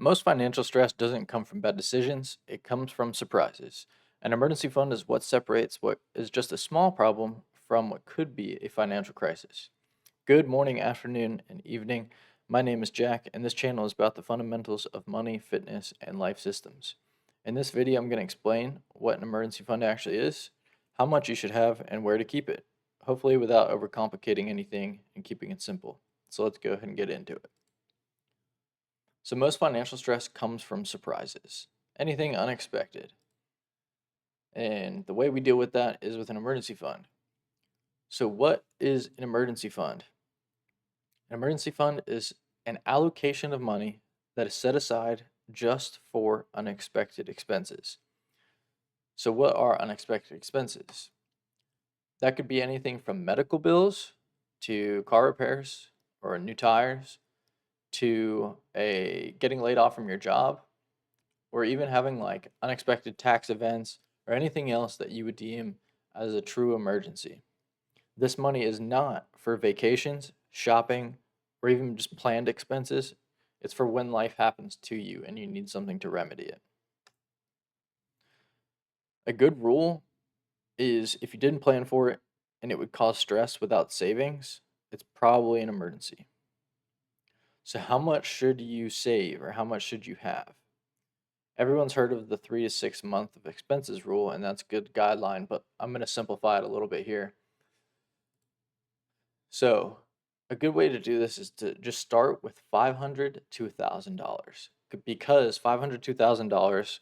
Most financial stress doesn't come from bad decisions, it comes from surprises. An emergency fund is what separates what is just a small problem from what could be a financial crisis. Good morning, afternoon, and evening. My name is Jack, and this channel is about the fundamentals of money, fitness, and life systems. In this video, I'm going to explain what an emergency fund actually is, how much you should have, and where to keep it, hopefully without overcomplicating anything and keeping it simple. So let's go ahead and get into it. So most financial stress comes from surprises, anything unexpected. And the way we deal with that is with an emergency fund. So what is an emergency fund? An emergency fund is an allocation of money that is set aside just for unexpected expenses. So what are unexpected expenses? That could be anything from medical bills to car repairs or new tires to a getting laid off from your job or even having like unexpected tax events or anything else that you would deem as a true emergency. This money is not for vacations, shopping, or even just planned expenses. It's for when life happens to you and you need something to remedy it. A good rule is if you didn't plan for it and it would cause stress without savings, it's probably an emergency. So, how much should you save or how much should you have? Everyone's heard of the 3 to 6 month of expenses rule, and that's a good guideline, but I'm going to simplify it a little bit here. So, a good way to do this is to just start with $500 to $1,000 because $500 to $1,000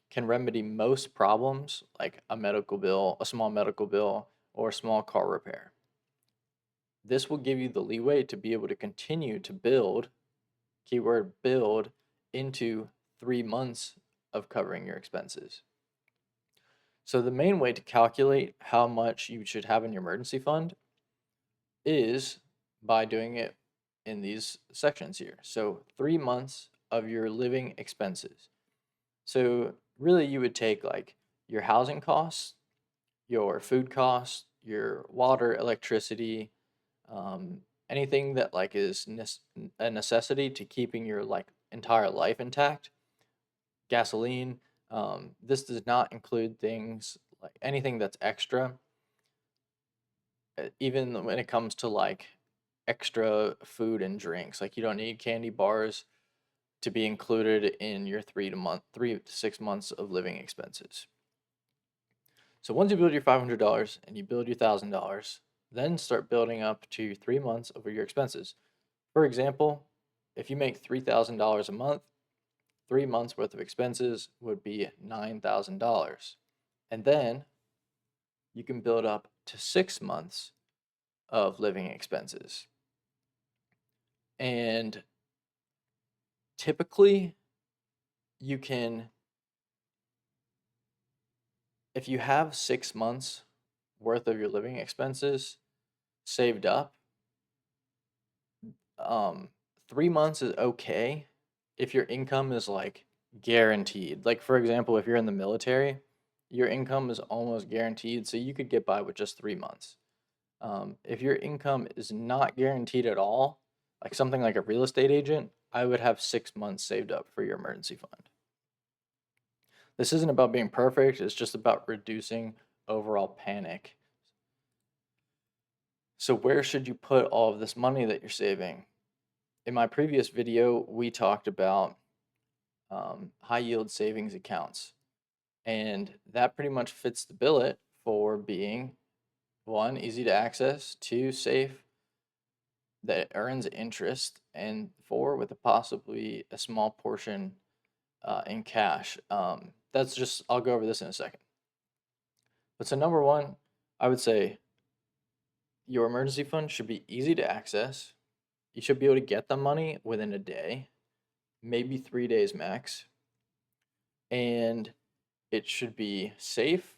can remedy most problems like a medical bill, a small medical bill, or a small car repair. This will give you the leeway to be able to continue to build, keyword build, into 3 months of covering your expenses. So the main way to calculate how much you should have in your emergency fund is by doing it in these sections here. So 3 months of your living expenses. So really you would take like your housing costs, your food costs, your water, electricity, anything that like is a necessity to keeping your like entire life intact, gasoline. This does not include things like anything that's extra, even when it comes to like extra food and drinks. Like you don't need candy bars to be included in your 3 to 6 months of living expenses. So once you build your $500 and you build your $1,000, then start building up to 3 months of your expenses. For example, if you make $3,000 a month, 3 months worth of expenses would be $9,000. And then you can build up to 6 months of living expenses. And typically, you can, if you have 6 months worth of your living expenses saved up, 3 months is okay if your income is like guaranteed. Like, for example, if you're in the military, your income is almost guaranteed, so you could get by with just 3 months. If your income is not guaranteed at all, like something like a real estate agent, I would have 6 months saved up for your emergency fund. This isn't about being perfect, it's just about reducing overall panic. So, where should you put all of this money that you're saving? In my previous video, we talked about high yield savings accounts, and that pretty much fits the billet for being one, easy to access, two, safe, that earns interest, and four, with a possibly a small portion in cash. That's just, I'll go over this in a second. But so, number one, I would say your emergency fund should be easy to access. You should be able to get the money within a day, maybe 3 days max. And it should be safe,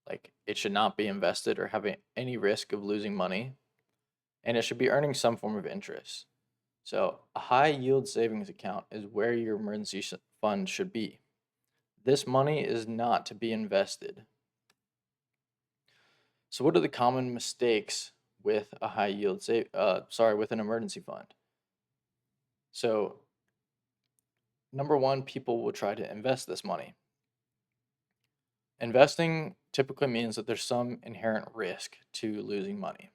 like it should not be invested or having any risk of losing money. And it should be earning some form of interest. So, a high yield savings account is where your emergency fund should be. This money is not to be invested. So, what are the common mistakes with a high yield with an emergency fund? So, Number one, people will try to invest this money. Investing typically means that there's some inherent risk to losing money.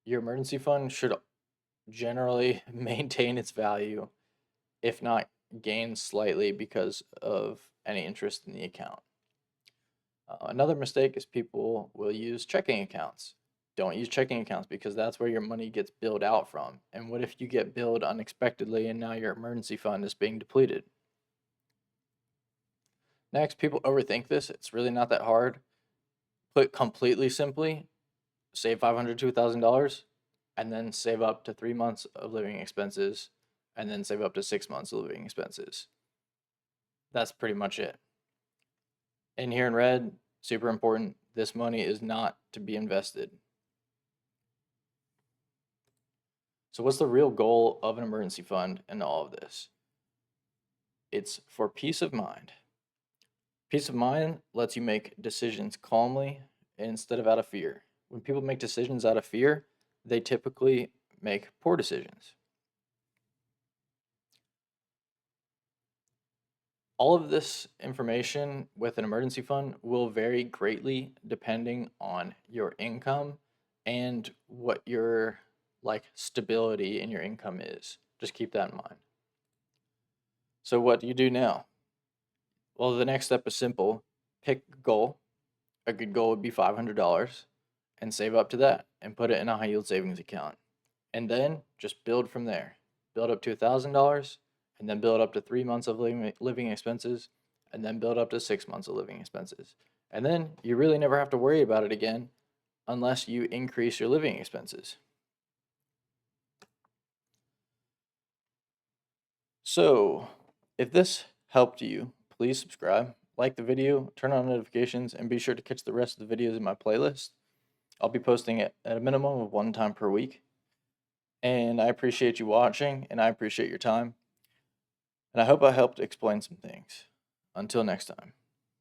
Your emergency fund should generally maintain its value, if not gain slightly because of any interest in the account. Another mistake is people will use checking accounts. Don't use checking accounts because that's where your money gets billed out from. And what if you get billed unexpectedly and now your emergency fund is being depleted? Next, people overthink this. It's really not that hard. Put completely simply, save $500 to $1,000 and then save up to 3 months of living expenses and then save up to 6 months of living expenses. That's pretty much it. In here in red, super important, this money is not to be invested. So what's the real goal of an emergency fund and all of this? It's for peace of mind. Peace of mind lets you make decisions calmly instead of out of fear. When people make decisions out of fear, they typically make poor decisions. All of this information with an emergency fund will vary greatly depending on your income and what your stability in your income is. Just keep that in mind. So what do you do now? Well, the next step is simple. Pick a goal. A good goal would be $500 and save up to that and put it in a high yield savings account. And then just build from there. Build up to $1,000 and then build up to 3 months of living expenses and then build up to 6 months of living expenses. And then you really never have to worry about it again unless you increase your living expenses. So, if this helped you, please subscribe, like the video, turn on notifications, and be sure to catch the rest of the videos in my playlist. I'll be posting it at a minimum of 1 time per week. And I appreciate you watching, and I appreciate your time. And I hope I helped explain some things. Until next time.